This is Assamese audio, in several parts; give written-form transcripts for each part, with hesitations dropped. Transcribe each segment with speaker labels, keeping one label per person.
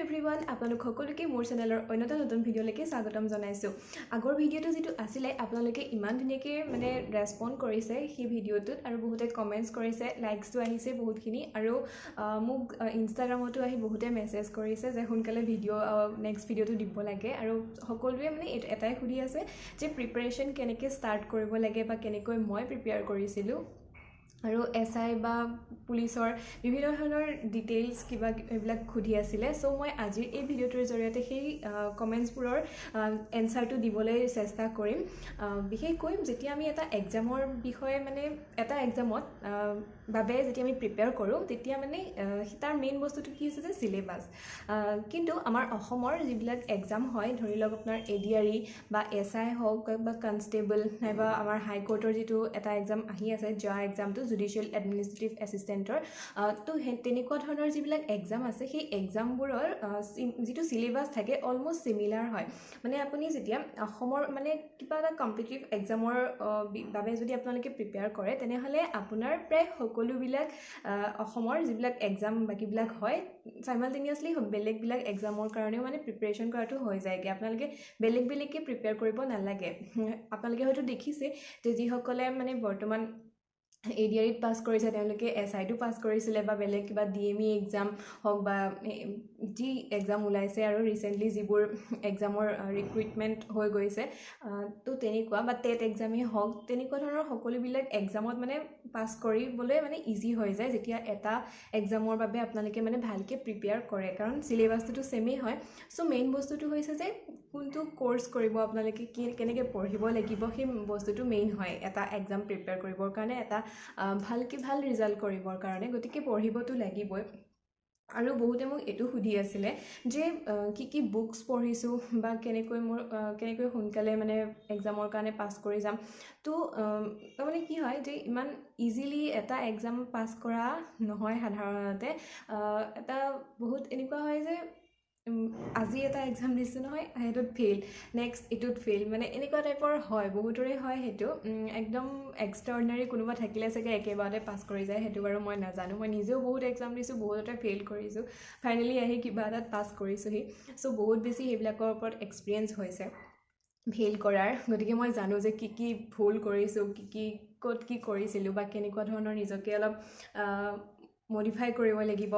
Speaker 1: এভৰিৱান আপোনালোক সকলোকে মোৰ চেনেলৰ অন্যটা নতুন ভিডিঅ'লৈকে স্বাগতম জনাইছোঁ। আগৰ ভিডিঅ'টো যিটো আছিলে আপোনালোকে ইমান ধুনীয়াকৈ ৰেছপন্ড কৰিছে সেই ভিডিঅ'টোত আৰু বহুতে কমেণ্টছ কৰিছে, লাইকছটো আহিছে বহুতখিনি আৰু মোক ইনষ্টাগ্ৰামতো আহি বহুতে মেছেজ কৰিছে যে সোনকালে নেক্সট ভিডিঅ'টো দিব লাগে আৰু সকলোৱে এটাই সুধি আছে যে প্ৰিপাৰেশ্যন কেনেকৈ ষ্টাৰ্ট কৰিব লাগে বা কেনেকৈ মই প্ৰিপেয়াৰ কৰিছিলোঁ আৰু SI বা পুলিচৰ বিভিন্ন ধৰণৰ ডিটেইলছ কিবা এইবিলাক সুধি আছিলে। চ' মই আজিৰ এই ভিডিঅ'টোৰ জৰিয়তে সেই কমেণ্টছবোৰৰ এনচাৰটো দিবলৈ চেষ্টা কৰিম। বিশেষকৈ যেতিয়া আমি এটা এক্সামৰ বিষয়ে এটা এক্সামত বাবে যেতিয়া আমি প্ৰিপেয়াৰ কৰোঁ তেতিয়া তাৰ মেইন বস্তুটো কি হৈছে যে চিলেবাছ। কিন্তু আমাৰ অসমৰ যিবিলাক এক্সাম হয়, ধৰি লওক আপোনাৰ ADRE বা SI হওক বা কনষ্টেবল নাইবা আমাৰ হাইকোৰ্টৰ যিটো এটা এক্সাম আহি আছে যোৱা এক্সামটো জুডিচিয়েল এডমিনিষ্ট্ৰেটিভ এছিষ্টেণ্টৰ, তো তেনেকুৱা ধৰণৰ যিবিলাক এক্সাম আছে সেই এক্সামবোৰৰ যিটো চিলেবাছ থাকে অলমষ্ট চিমিলাৰ হয়। আপুনি যেতিয়া অসমৰ কিবা এটা কম্পিটিটিভ এক্সামৰ বাবে যদি আপোনালোকে প্ৰিপেয়াৰ কৰে তেনেহ'লে আপোনাৰ প্ৰায় সকলোবিলাক অসমৰ যিবিলাক এক্সাম বাকীবিলাক হয় চাইমালটেনিয়াছলি বেলেগবিলাক এক্সামৰ কাৰণেও প্ৰিপেৰেশ্যন কৰাটো হৈ যায়গৈ। আপোনালোকে বেলেগকৈ প্ৰিপেয়াৰ কৰিব নালাগে। আপোনালোকে হয়তো দেখিছে যে যিসকলে বৰ্তমান ADREত পাছ কৰিছে তেওঁলোকে SIটো পাছ কৰিছিলে বা বেলেগ কিবা DME এক্সাম হওক বা যি এক্সাম ওলাইছে আৰু ৰিচেণ্টলি যিবোৰ এক্সামৰ ৰিক্ৰুইটমেণ্ট হৈ গৈছে, তো তেনেকুৱা বা টেট এক্সামেই হওক তেনেকুৱা ধৰণৰ সকলোবিলাক এক্সামত পাছ কৰিবলৈ ইজি হৈ যায় যেতিয়া এটা এক্সামৰ বাবে আপোনালোকে ভালকৈ প্ৰিপেয়াৰ কৰে, কাৰণ চিলেবাছটোতো ছেমেই হয়। চ' মেইন বস্তুটো হৈছে যে কোনটো কোৰ্চ কৰিব আপোনালোকে, কেনেকৈ পঢ়িব লাগিব, সেই বস্তুটো মেইন হয় এটা এক্সাম প্ৰিপেয়াৰ কৰিবৰ কাৰণে, এটা ভাল ৰিজাল্ট কৰিবৰ কাৰণে। গতিকে পঢ়িবতো লাগিবই। আৰু বহুতে মোক এইটো সুধি আছিলে যে কি বুকছ পঢ়িছোঁ বা কেনেকৈ সোনকালে এক্সামৰ কাৰণে পাছ কৰি যাম। তো কি হয় যে ইমান ইজিলি এটা এক্সাম পাছ কৰা নহয় সাধাৰণতে। এটা বহুত এনেকুৱা হয় যে আজি এটা এক্সাম দিছোঁ নহয়, সেইটোত ফেইল, নেক্সট এইটোত ফেইল, এনেকুৱা টাইপৰ হয়, বহুতৰে হয়। সেইটো একদম এক্সট্ৰাঅৰ্ডিনাৰী কোনোবা থাকিলে চাগে একেবাৰতে পাছ কৰি যায়, সেইটো বাৰু মই নাজানো। মই নিজেও বহুত এক্সাম দিছোঁ, বহুততে ফেইল কৰিছোঁ, ফাইনেলি আহি কিবা এটাত পাছ কৰিছোঁহি। চ' বহুত বেছি সেইবিলাকৰ ওপৰত এক্সপিৰিয়েঞ্চ হৈছে ফেইল কৰাৰ। গতিকে মই জানো যে কি ভুল কৰিছোঁ, ক'ত কি কৰিছিলোঁ বা কেনেকুৱা ধৰণৰ নিজকে অলপ মডিফাই কৰিব লাগিব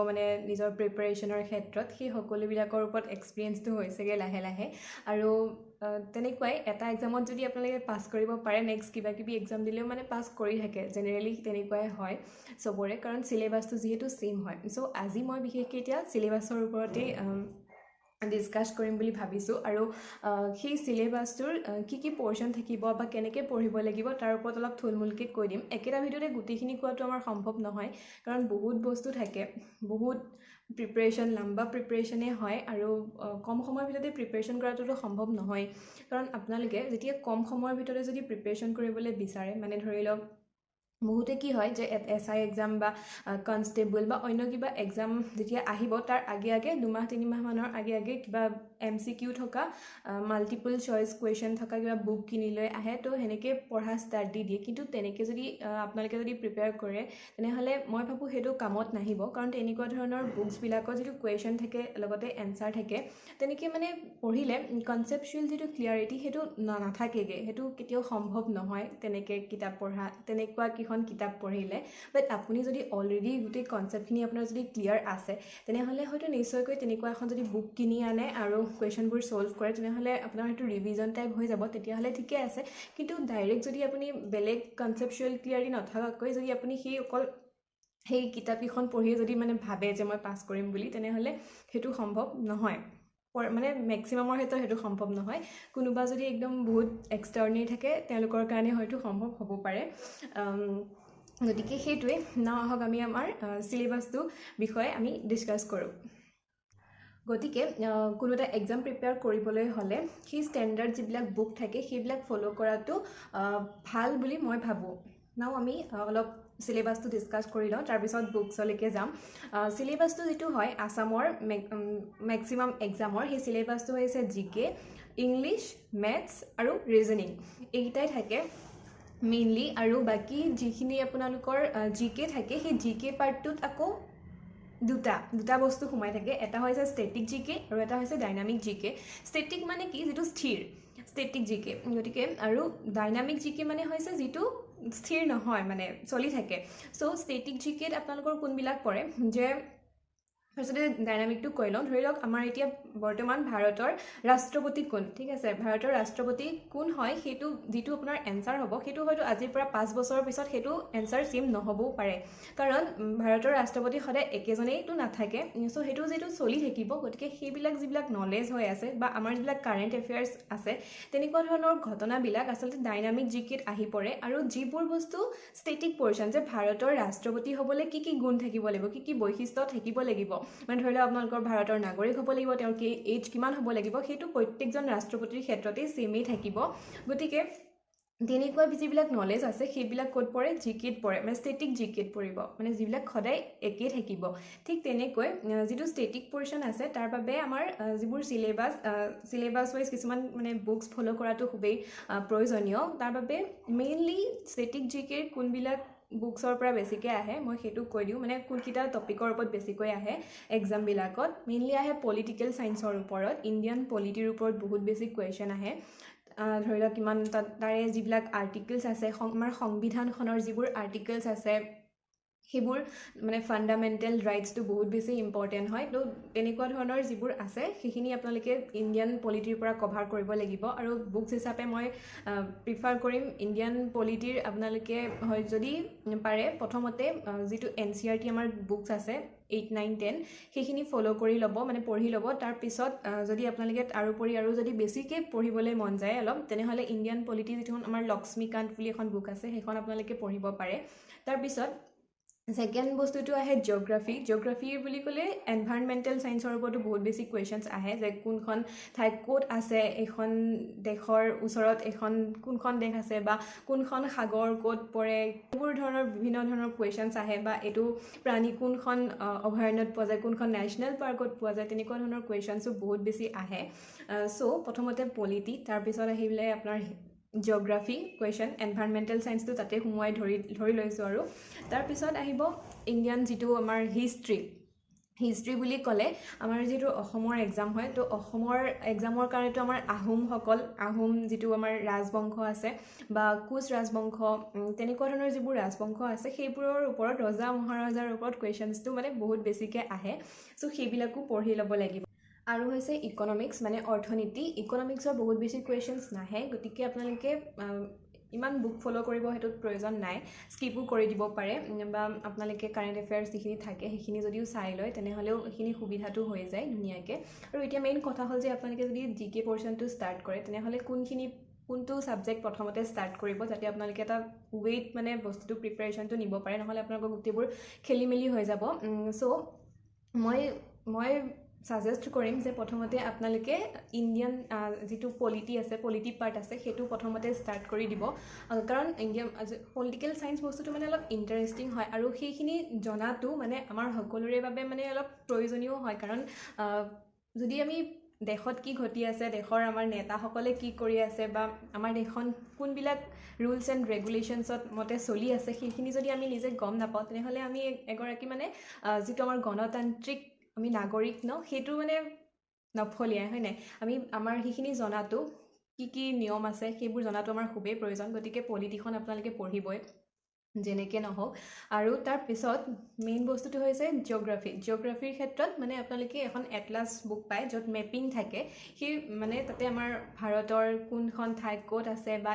Speaker 1: নিজৰ প্ৰিপাৰেশ্যনৰ ক্ষেত্ৰত, সেই সকলোবিলাকৰ ওপৰত এক্সপিৰিয়েঞ্চটো হৈছেগৈ লাহে লাহে। আৰু তেনেকুৱাই এটা এক্সামত যদি আপোনালোকে পাছ কৰিব পাৰে, নেক্সট কিবাকিবি এক্সাম দিলেও পাছ কৰি থাকে, জেনেৰেলি তেনেকুৱাই হয় চবৰে, কাৰণ চিলেবাছটো যিহেতু ছেইম হয়। চ' আজি মই বিশেষকৈ এতিয়া চিলেবাছৰ ওপৰতেই ডিছকাছ কৰিম বুলি ভাবিছোঁ আৰু সেই চিলেবাছটোৰ কি পৰ্শ্যন থাকিব বা কেনেকৈ পঢ়িব লাগিব তাৰ ওপৰত অলপ থুলমূলকৈ কৈ দিম। একেটা ভিডিঅ'তে গোটেইখিনি কোৱাটো আমাৰ সম্ভৱ নহয়, কাৰণ বহুত বস্তু থাকে, বহুত প্ৰিপাৰেশ্যন, লম্বা প্ৰিপাৰেশ্যনেই হয় আৰু কম সময়ৰ ভিতৰতে প্ৰিপাৰেশ্যন কৰাটোতো সম্ভৱ নহয়। কাৰণ আপোনালোকে যেতিয়া কম সময়ৰ ভিতৰতে যদি প্ৰিপাৰেশ্যন কৰিবলৈ বিচাৰে, ধৰি লওক বহুতে কি হয় যে SI এক্সাম বা কনষ্টেবল বা অন্য কিবা এক্সাম যেতিয়া আহিব তাৰ আগে 2-3 মাহমানৰ আগে কিবা MCQ থকা মাল্টিপল চইচ কুৱেশ্যন থকা কিবা বুক কিনি লৈ আহে, তো সেনেকৈ পঢ়া ষ্টাৰ্ট দি দিয়ে। কিন্তু তেনেকৈ যদি আপোনালোকে যদি প্ৰিপেয়াৰ কৰে তেনেহ'লে মই ভাবোঁ সেইটো কামত নাহিব, কাৰণ তেনেকুৱা ধৰণৰ বুকছবিলাকত যিটো কুৱেশ্যন থাকে লগতে এনচাৰ থাকে, তেনেকৈ পঢ়িলে কনচেপচুৱেল যিটো ক্লিয়াৰিটি সেইটো নাথাকেগৈ, সেইটো কেতিয়াও সম্ভৱ নহয় তেনেকৈ কিতাপ পঢ়া, তেনেকুৱা কেইখন কিতাপ পঢ়িলে। বাট আপুনি যদি অলৰেডি গোটেই কনচেপ্টখিনি আপোনাৰ যদি ক্লিয়াৰ আছে তেনেহ'লে হয়তো নিশ্চয়কৈ তেনেকুৱা এখন যদি বুক কিনি আনে আৰু কুৱেশ্যনবোৰ ছল্ভ কৰে তেনেহ'লে আপোনাৰ সেইটো ৰিভিজন টাইপ হৈ যাব, তেতিয়াহ'লে ঠিকে আছে। কিন্তু ডাইৰেক্ট যদি আপুনি বেলেগ কনচেপচুৱেল ক্লিয়াৰিটি নথকাকৈ যদি আপুনি সেই কিতাপকেইখন পঢ়িয়ে যদি ভাবে যে মই পাছ কৰিম বুলি, তেনেহ'লে সেইটো সম্ভৱ নহয়। মেক্সিমামৰ ক্ষেত্ৰত সেইটো সম্ভৱ নহয়। কোনোবা যদি একদম বহুত এক্সট্ৰাঅৰ্ডিনেৰী থাকে তেওঁলোকৰ কাৰণে হয়তো সম্ভৱ হ'ব পাৰে। গতিকে সেইটোৱে। আহক আমি আমাৰ চিলেবাছটো বিষয়ে আমি ডিছকাছ কৰোঁ। গতিকে কোনো এটা এক্সাম প্ৰিপেয়াৰ কৰিবলৈ হ'লে সেই ষ্টেণ্ডাৰ্ড যিবিলাক বুক থাকে সেইবিলাক ফ'ল' কৰাটো ভাল বুলি মই ভাবোঁ। আমি অলপ চিলেবাছটো ডিছকাছ কৰি লওঁ, তাৰপিছত বুকছলৈকে যাম। চিলেবাছটো যিটো হয় আছামৰ মেক্সিমাম এক্সামৰ, সেই চিলেবাছটো হৈছে GK, ইংলিছ, মেথছ আৰু ৰিজনিং, এইকেইটাই থাকে মেইনলি। আৰু বাকী যিখিনি আপোনালোকৰ GK থাকে সেই GK পাৰ্টটোত আকৌ দুটা বস্তু সোমাই থাকে এটা হৈছে ষ্টেটিক জিকে আৰু এটা হৈছে ডাইনামিক জিকে ষ্টেটিক মানে কি যিটো স্থিৰ ষ্টেটিক জিকে গতিকে আৰু ডাইনামিক জিকে মানে হৈছে যিটো স্থিৰ নহয় মানে চলি থাকে চ' ষ্টেটিক জিকেত আপোনালোকৰ কোনবিলাক পৰে যে ফাৰ্ষ্টতে ডাইনামিকটো কৈ লওঁ ধৰি লওক আমাৰ এতিয়া বৰ্তমান ভাৰতৰ ৰাষ্ট্ৰপতি কোন ঠিক আছে ভাৰতৰ ৰাষ্ট্ৰপতি কোন হয় সেইটো যিটো আপোনাৰ এনচাৰ হ'ব সেইটো হয়তো আজিৰ পৰা 5 বছৰৰ পিছত সেইটো এনচাৰ চেম নহ'বও পাৰে কাৰণ ভাৰতৰ ৰাষ্ট্ৰপতি সদায় একেজনেইতো নাথাকে চ' সেইটো যিটো চলি থাকিব গতিকে সেইবিলাক যিবিলাক নলেজ হৈ আছে বা আমাৰ যিবিলাক কাৰেণ্ট এফেয়াৰ্ছ আছে তেনেকুৱা ধৰণৰ ঘটনাবিলাক আচলতে ডাইনামিক জিকেত আহি পৰে আৰু যিবোৰ বস্তু ষ্টেটিক পৰ্চন যে ভাৰতৰ ৰাষ্ট্ৰপতি হ'বলৈ কি গুণ থাকিব লাগিব কি বৈশিষ্ট্য থাকিব লাগিব মানে ধৰি লওক আপোনালোকৰ ভাৰতৰ নাগৰিক হ'ব লাগিব তেওঁৰ কি এজ কিমান হ'ব লাগিব সেইটো প্ৰত্যেকজন ৰাষ্ট্ৰপতিৰ ক্ষেত্ৰতে চেমেই থাকিব গতিকে তেনেকুৱা যিবিলাক নলেজ আছে সেইবিলাক ক'ত পৰে জিকেত পৰে মানে ষ্টেটিক জিকেত পৰিব মানে যিবিলাক সদায় একেই থাকিব ঠিক তেনেকৈ যিটো ষ্টেটিক পৰ্চন আছে তাৰ বাবে আমাৰ যিবোৰ চিলেবাছ ৱাইজ কিছুমান মানে বুকছ ফ'ল' কৰাটো খুবেই প্ৰয়োজনীয় তাৰ বাবে মেইনলি ষ্টেটিক জিকেৰ কোনবিলাক বুকছৰ পৰা বেছিকৈ আহে মই সেইটো কৈ দিওঁ মানে কোনকেইটা টপিকৰ ওপৰত বেছিকৈ আহে এক্সামবিলাকত মেইনলি আহে পলিটিকেল ছায়েন্সৰ ওপৰত ইণ্ডিয়ান পলিটিৰ ওপৰত বহুত বেছি কুৱেশ্যন আহে ধৰি লওক কিমান তাৰে যিবিলাক আৰ্টিকেলছ আছে আমাৰ সংবিধানখনৰ যিবোৰ আৰ্টিকেলছ আছে সেইবোৰ মানে ফাণ্ডামেণ্টেল ৰাইটছটো বহুত বেছি ইম্পৰ্টেণ্ট হয় তো তেনেকুৱা ধৰণৰ যিবোৰ আছে সেইখিনি আপোনালোকে ইণ্ডিয়ান পলিটিৰ পৰা কভাৰ কৰিব লাগিব আৰু বুকছ হিচাপে মই প্ৰিফাৰ কৰিম ইণ্ডিয়ান পলিটিৰ আপোনালোকে হয় যদি পাৰে প্ৰথমতে যিটো NCERT আমাৰ বুকছ আছে 8, 9, 10 সেইখিনি ফ'ল' কৰি ল'ব মানে পঢ়ি ল'ব তাৰপিছত যদি আপোনালোকে তাৰোপৰি আৰু যদি বেছিকৈ পঢ়িবলৈ মন যায় অলপ তেনেহ'লে ইণ্ডিয়ান পলিটি যিখন আমাৰ লক্ষ্মীকান্ত বুলি এখন বুক আছে সেইখন আপোনালোকে পঢ়িব পাৰে তাৰপিছত ছেকেণ্ড বস্তুটো আহে জিঅ'গ্ৰাফি বুলি ক'লে এনভাইৰনমেণ্টেল ছায়েন্সৰ ওপৰতো বহুত বেছি কুৱেশ্যনছ আহে যে কোনখন ঠাই ক'ত আছে এখন দেশৰ ওচৰত কোনখন দেশ আছে বা কোনখন সাগৰ ক'ত পৰে এইবোৰ ধৰণৰ বিভিন্ন ধৰণৰ কুৱেশ্যনছ আহে বা এইটো প্ৰাণী কোনখন অভয়াৰণ্যত পোৱা যায় কোনখন নেশ্যনেল পাৰ্কত পোৱা যায় তেনেকুৱা ধৰণৰ কুৱেশ্যনছো বহুত বেছি আহে চ' প্ৰথমতে পলিটি তাৰপিছত আহিলে আপোনাৰ জিঅ'গ্ৰাফি কুৱেশ্যন এনভাইৰনমেণ্টেল ছায়েন্সটো তাতে সোমোৱাই ধৰি লৈছোঁ আৰু তাৰপিছত আহিব ইণ্ডিয়ান যিটো আমাৰ হিষ্ট্ৰী বুলি ক'লে আমাৰ যিটো অসমৰ এক্সাম হয় তো অসমৰ এক্সামৰ কাৰণেতো আমাৰ আহোম যিটো আমাৰ ৰাজবংশ আছে বা কোচ ৰাজবংশ তেনেকুৱা ধৰণৰ যিবোৰ ৰাজবংশ আছে সেইবোৰৰ ওপৰত ৰজা মহাৰজাৰ ওপৰত কুৱেশ্যনছটো মানে বহুত বেছিকৈ আহে চ' সেইবিলাকো পঢ়ি ল'ব লাগিব আৰু হৈছে ইকনমিক্স মানে অৰ্থনীতি ইকনমিক্সৰ বহুত বেছি কুৱেশ্যনছ নাহে গতিকে আপোনালোকে ইমান বুক ফ'ল' কৰিব সেইটোত প্ৰয়োজন নাই স্কিপো কৰি দিব পাৰে বা আপোনালোকে কাৰেণ্ট এফেয়াৰ্ছ যিখিনি থাকে সেইখিনি যদিও চাই লয় তেনেহ'লেও সেইখিনি সুবিধাটো হৈ যায় ধুনীয়াকৈ আৰু এতিয়া মেইন কথা হ'ল যে আপোনালোকে যদি জিকে পৰ্চনটো ষ্টাৰ্ট কৰে তেনেহ'লে কোনটো ছাবজেক্ট প্ৰথমতে ষ্টাৰ্ট কৰিব যাতে আপোনালোকে এটা ৱেইট মানে বস্তুটো প্ৰিপেৰেশ্যনটো নিব পাৰে নহ'লে আপোনালোকৰ গোটেইবোৰ খেলি মেলি হৈ যাব চ' মই ছাজেষ্ট কৰিম যে প্ৰথমতে আপোনালোকে ইণ্ডিয়ান যিটো পলিটি পাৰ্ট আছে সেইটো প্ৰথমতে ষ্টাৰ্ট কৰি দিব কাৰণ পলিটিকেল ছায়েন্স বস্তুটো মানে অলপ ইণ্টাৰেষ্টিং হয় আৰু সেইখিনি জনাটো মানে আমাৰ সকলোৰে বাবে মানে অলপ প্ৰয়োজনীয় হয় কাৰণ যদি আমি দেশত কি ঘটি আছে দেশৰ আমাৰ নেতাসকলে কি কৰি আছে বা আমাৰ দেশখন কোনবিলাক ৰুলছ এণ্ড ৰেগুলেশ্যনছত মতে চলি আছে সেইখিনি যদি আমি নিজে গম নাপাওঁ তেনেহ'লে আমি এগৰাকী মানে যিটো আমাৰ গণতান্ত্ৰিক আমি নাগৰিক সেইটো মানে নফলিয়াই হয় নাই আমি আমাৰ সেইখিনি জনাটো কি নিয়ম আছে সেইবোৰ জনাটো আমাৰ খুবেই প্ৰয়োজন গতিকে পলিটিখন আপোনালোকে পঢ়িবই যেনেকৈ নহওক আৰু তাৰপিছত মেইন বস্তুটো হৈছে জিঅ'গ্ৰাফিৰ ক্ষেত্ৰত মানে আপোনালোকে এখন এটলাছ বুক পায় য'ত মেপিং থাকে সেই মানে তাতে আমাৰ ভাৰতৰ কোনখন ঠাই ক'ত আছে বা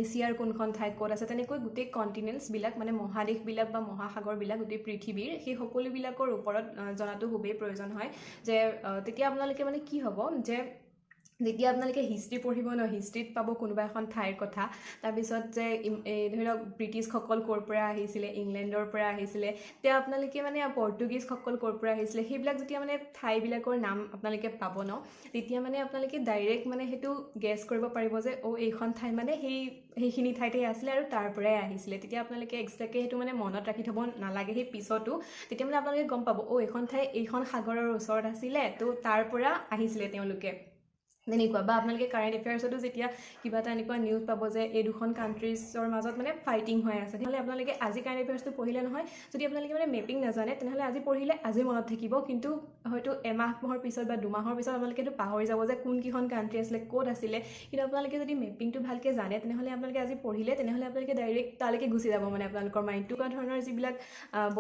Speaker 1: এছিয়াৰ কোনখন ঠাইত ক'ত আছে তেনেকৈ গোটেই কণ্টিনেণ্টছবিলাক মানে মহাদেশবিলাক বা মহাসাগৰবিলাক গোটেই পৃথিৱীৰ সেই সকলোবিলাকৰ ওপৰত জনাটো খুবেই প্ৰয়োজন হয় যে তেতিয়া আপোনালোকে মানে কি হ'ব যে যেতিয়া আপোনালোকে হিষ্ট্ৰী পঢ়িব হিষ্ট্ৰীত পাব কোনোবা এখন ঠাইৰ কথা তাৰপিছত যে ধৰি লওক ব্ৰিটিছসকল ক'ৰ পৰা আহিছিলে ইংলেণ্ডৰ পৰা আহিছিলে তেতিয়া আপোনালোকে মানে পৰ্তুগীজসকল ক'ৰ পৰা আহিছিলে সেইবিলাক যেতিয়া মানে ঠাইবিলাকৰ নাম আপোনালোকে পাব তেতিয়া মানে আপোনালোকে ডাইৰেক্ট মানে সেইটো গেছ কৰিব পাৰিব যে এইখন ঠাই মানে সেইখিনি ঠাইতে আছিলে আৰু তাৰ পৰাই আহিছিলে তেতিয়া আপোনালোকে এক্সট্ৰাকৈ সেইটো মানে মনত ৰাখি থ'ব নালাগে সেই পিছতো তেতিয়া মানে আপোনালোকে গম পাব এইখন ঠাই এইখন সাগৰৰ ওচৰত আছিলে তো তাৰ পৰা আহিছিলে তেওঁলোকে তেনেকুৱা বা আপোনালোকে কাৰেণ্ট এফেয়াৰ্ছতো যেতিয়া কিবা এটা এনেকুৱা নিউজ পাব যে এই দুখন কাণ্ট্ৰিজৰ মাজত মানে ফাইটিং হৈ আছে, তেতিয়াহ'লে আপোনালোকে আজি কাৰেণ্ট এফেয়াৰ্ছটো পঢ়িলে নহয়, যদি আপোনালোকে মানে মেপিং নাজানে তেনেহ'লে আজি পঢ়িলে আজি মনত থাকিব, কিন্তু হয়তো এমাহৰ পিছত বা দুমাহৰ পিছত আপোনালোকে এইটো পাহৰি যাব যে কোনকেইখন কাণ্ট্ৰি আছিলে, ক'ত আছিলে। কিন্তু আপোনালোকে যদি মেপিংটো ভালকৈ জানে তেনেহ'লে আপোনালোকে আজি পঢ়িলে তেনেহ'লে আপোনালোকে ডাইৰেক্ট তালৈকে গুচি যাব মানে আপোনালোকৰ মাইণ্ডটো। এনেকুৱা ধৰণৰ যিবিলাক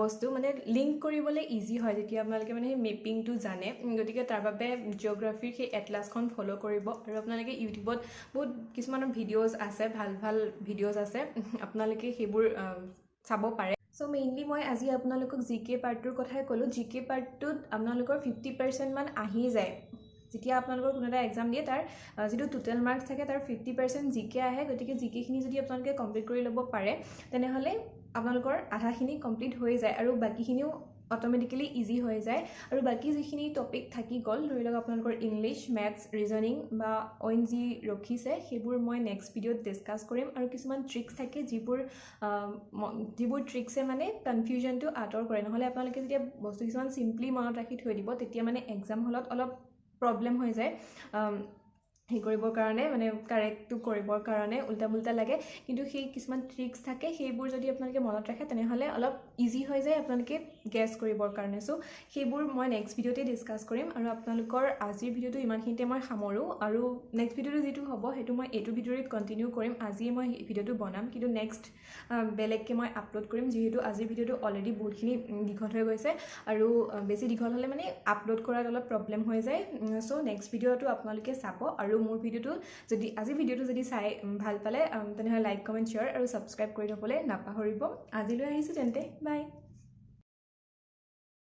Speaker 1: বস্তু মানে লিংক কৰিবলৈ ইজি হয় যেতিয়া আপোনালোকে মানে সেই মেপিংটো জানে। গতিকে তাৰ বাবে জিঅ'গ্ৰাফিৰ সেই এটলাছখন ফ'ল' কৰিব। আৰু আপোনালোকে ইউটিউবত বহুত কিছুমানৰ ভিডিঅ'জ আছে, ভাল ভাল ভিডিঅ'জ আছে, আপোনালোকে সেইবোৰ চাব পাৰে। চ' মেইনলি মই আজি আপোনালোকক জিকে পাৰ্টটোৰ কথাই ক'লোঁ। জিকে পাৰ্টটোত আপোনালোকৰ 50% মান আহি যায়। যেতিয়া আপোনালোকৰ কোনো এটা এক্সাম দিয়ে তাৰ যিটো টোটেল মাৰ্কছ থাকে তাৰ 50% জিকে আহে। গতিকে জিকেখিনি যদি আপোনালোকে কমপ্লিট কৰি ল'ব পাৰে তেনেহ'লে আপোনালোকৰ আধাখিনি কমপ্লিট হৈ যায় আৰু বাকীখিনিও অট'মেটিকেলি ইজি হৈ যায়। আৰু বাকী যিখিনি টপিক থাকি গ'ল, ধৰি লওক আপোনালোকৰ ইংলিছ, মেথছ, ৰিজনিং বা অইন যি ৰখিছে সেইবোৰ মই নেক্সট ভিডিঅ'ত ডিছকাছ কৰিম। আৰু কিছুমান ট্ৰিক্স থাকে যিবোৰ ট্ৰিক্সে মানে কনফিউজনটো আঁতৰ কৰে। নহ'লে আপোনালোকে যেতিয়া বস্তু কিছুমান চিম্পলি মনত ৰাখি থৈ দিব তেতিয়া মানে এক্সাম হলত অলপ প্ৰব্লেম হৈ যায় সেই কৰিবৰ কাৰণে, মানে কাৰেক্টটো কৰিবৰ কাৰণে উল্টা পুল্টা লাগে। কিন্তু সেই কিছুমান ট্ৰিক্স থাকে সেইবোৰ যদি আপোনালোকে মনত ৰাখে তেনেহ'লে অলপ ইজি হৈ যায় আপোনালোকে গেছ কৰিবৰ কাৰণে। চ' সেইবোৰ মই নেক্সট ভিডিঅ'তে ডিছকাছ কৰিম। আৰু আপোনালোকৰ আজিৰ ভিডিঅ'টো ইমানখিনিতে মই সামৰোঁ। আৰু নেক্সট ভিডিঅ'টো যিটো হ'ব সেইটো মই এইটো ভিডিঅ'ত কণ্টিনিউ কৰিম। আজিয়ে মই ভিডিঅ'টো বনাম, কিন্তু নেক্সট বেলেগকৈ মই আপলোড কৰিম, যিহেতু আজিৰ ভিডিঅ'টো অলৰেডি বহুতখিনি দীঘল হৈ গৈছে আৰু বেছি দীঘল হ'লে মানে আপলোড কৰাত অলপ প্ৰব্লেম হৈ যায়। চ' নেক্সট ভিডিঅ'টো আপোনালোকে চাব। আৰু মোৰ ভিডিঅ'টো আজিৰ ভিডিঅ'টো যদি চাই ভাল পালে তেনেহ'লে লাইক, কমেণ্ট, শ্বেয়াৰ আৰু ছাবস্ক্ৰাইব কৰি থ'বলৈ নাপাহৰিব। আজিলৈ আহিছোঁ তেন্তে, বাই।